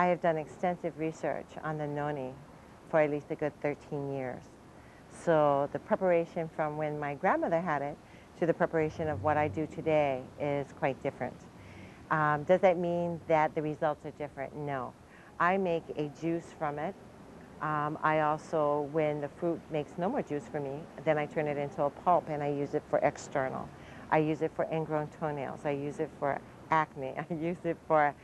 I have done extensive research on the noni for at least a good 13 years. So the preparation from when my grandmother had it to the preparation of what I do today is quite different. Does that mean that the results are different? No. I make a juice from it. I also, when the fruit makes no more juice for me, then I turn it into a pulp and I use it for external. I use it for ingrown toenails. I use it for acne. I use it for,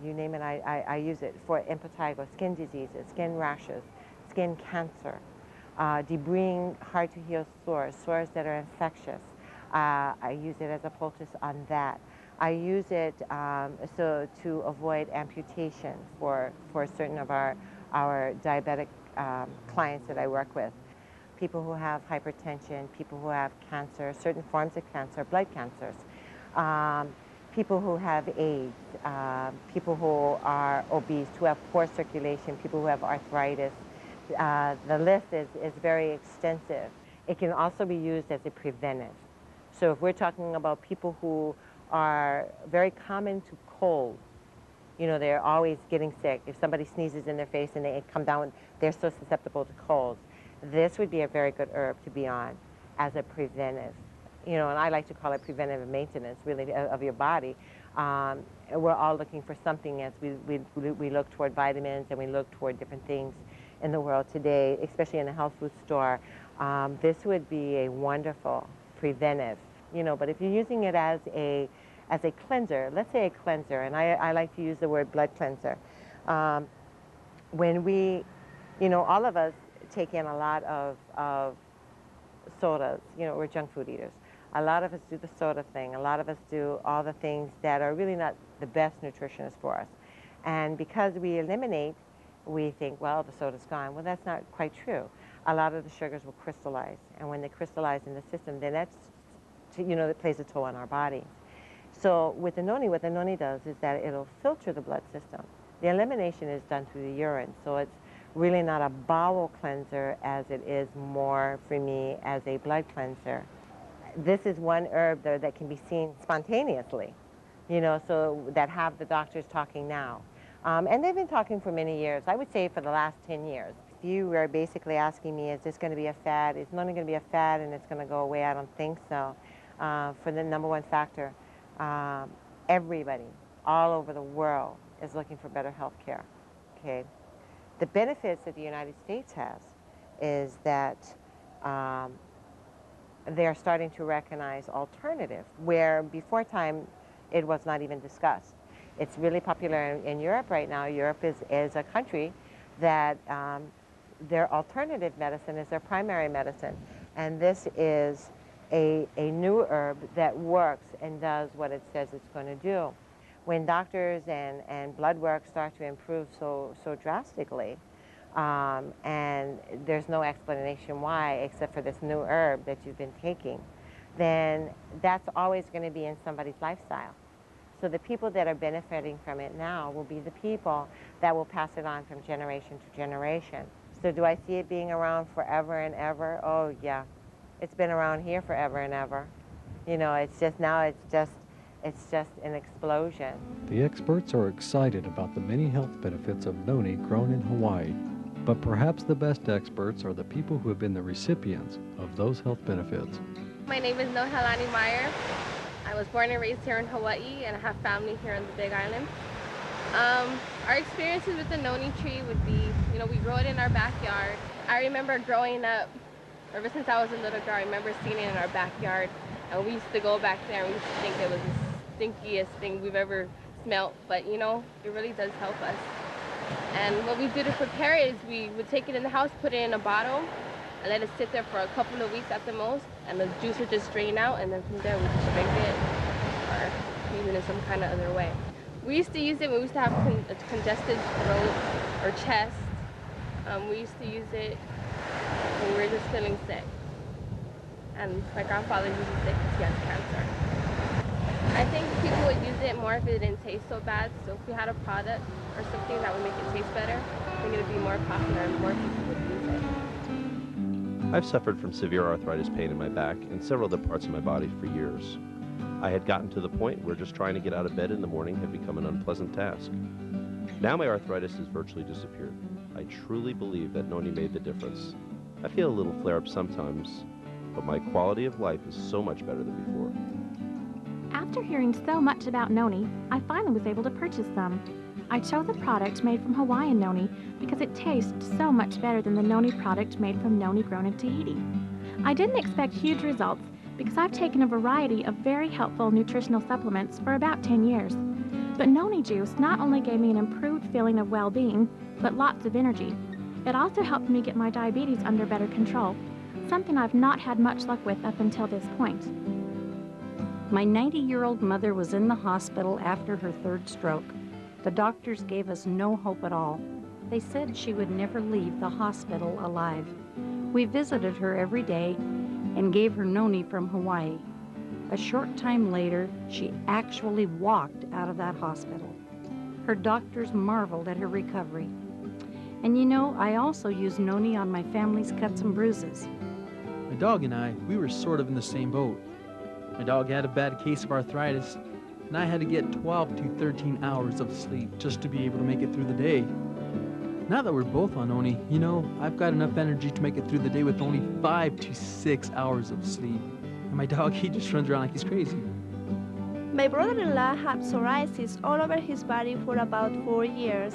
you name it, I use it for impetigo, skin diseases, skin rashes, skin cancer, debriding hard-to-heal sores, sores that are infectious. I use it as a poultice on that. I use it so to avoid amputation for certain of our diabetic clients that I work with. People who have hypertension, people who have cancer, certain forms of cancer, blood cancers, people who have AIDS, people who are obese, who have poor circulation, people who have arthritis. The list is very extensive. It can also be used as a preventive. So if we're talking about people who are very common to cold, you know, they're always getting sick. If somebody sneezes in their face and they come down, they're so susceptible to colds. This would be a very good herb to be on as a preventive. You know, and I like to call it preventive maintenance, really, of your body. We're all looking for something as we look toward vitamins and we look toward different things in the world today, especially in a health food store. This would be a wonderful preventive, you know, but if you're using it as a cleanser, let's say a cleanser, and I like to use the word blood cleanser. When we, you know, all of us take in a lot of sodas, you know, we're junk food eaters. A lot of us do the soda thing. A lot of us do all the things that are really not the best nutritionists for us. And because we eliminate, we think, well, the soda's gone. Well, that's not quite true. A lot of the sugars will crystallize. And when they crystallize in the system, then that's, you know, that plays a toll on our bodies. So with the noni, what the noni does is that it'll filter the blood system. The elimination is done through the urine. So it's really not a bowel cleanser as it is more for me as a blood cleanser. This is one herb though that can be seen spontaneously, you know, so that have the doctors talking now. And they've been talking for many years. I would say for the last 10 years. If you were basically asking me, is this going to be a fad? Is noni going to be a fad and it's going to go away? I don't think so. For the number one factor, everybody all over the world is looking for better health care. Okay? The benefits that the United States has is that they're starting to recognize alternative, where before time it was not even discussed. It's really popular in Europe right now. Europe is a country that their alternative medicine is their primary medicine. And this is a new herb that works and does what it says it's going to do. When doctors and blood work start to improve so drastically, and there's no explanation why except for this new herb that you've been taking, then that's always going to be in somebody's lifestyle. So the people that are benefiting from it now will be the people that will pass it on from generation to generation. So do I see it being around forever and ever? Oh yeah, it's been around here forever and ever. You know, it's just now it's just an explosion. The experts are excited about the many health benefits of noni grown in Hawaii. But perhaps the best experts are the people who have been the recipients of those health benefits. My name is Nohelani Meyer. I was born and raised here in Hawaii, and I have family here in the Big Island. Our experiences with the noni tree would be, you know, we grow it in our backyard. I remember growing up, ever since I was a little girl, I remember seeing it in our backyard, and we used to go back there and we used to think it was the stinkiest thing we've ever smelt, but you know, it really does help us. And what we do to prepare it is we would take it in the house, put it in a bottle, and let it sit there for a couple of weeks at the most, and the juice would just drain out, and then from there we just drink it, or use it in some kind of other way. We used to use it when we used to have a congested throat or chest. We used to use it when we were just feeling sick. And my grandfather uses it because he has cancer. I think people would use it more if it didn't taste so bad. So if we had a product or something that would make it taste better, I think it would be more popular and more people would use it. I've suffered from severe arthritis pain in my back and several other parts of my body for years. I had gotten to the point where just trying to get out of bed in the morning had become an unpleasant task. Now my arthritis has virtually disappeared. I truly believe that Noni made the difference. I feel a little flare-up sometimes, but my quality of life is so much better than before. After hearing so much about Noni, I finally was able to purchase some. I chose a product made from Hawaiian Noni because it tastes so much better than the Noni product made from Noni grown in Tahiti. I didn't expect huge results because I've taken a variety of very helpful nutritional supplements for about 10 years. But Noni juice not only gave me an improved feeling of well-being, but lots of energy. It also helped me get my diabetes under better control, something I've not had much luck with up until this point. My 90-year-old mother was in the hospital after her third stroke. The doctors gave us no hope at all. They said she would never leave the hospital alive. We visited her every day and gave her Noni from Hawaii. A short time later, she actually walked out of that hospital. Her doctors marveled at her recovery. And you know, I also use Noni on my family's cuts and bruises. My dog and I, we were sort of in the same boat. My dog had a bad case of arthritis, and I had to get 12 to 13 hours of sleep just to be able to make it through the day. Now that we're both on Noni, you know, I've got enough energy to make it through the day with only 5 to 6 hours of sleep. And my dog, he just runs around like he's crazy. My brother-in-law had psoriasis all over his body for about 4 years.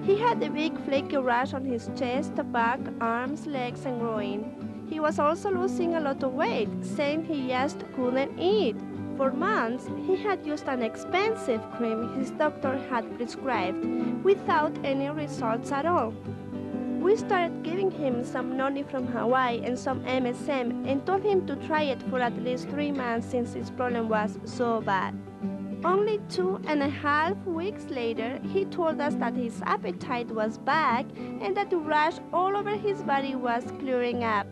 He had a big flaky rash on his chest, back, arms, legs, and groin. He was also losing a lot of weight, saying he just couldn't eat. For months, he had used an expensive cream his doctor had prescribed without any results at all. We started giving him some Noni from Hawaii and some MSM and told him to try it for at least 3 months since his problem was so bad. Only 2.5 weeks later, he told us that his appetite was back and that the rash all over his body was clearing up.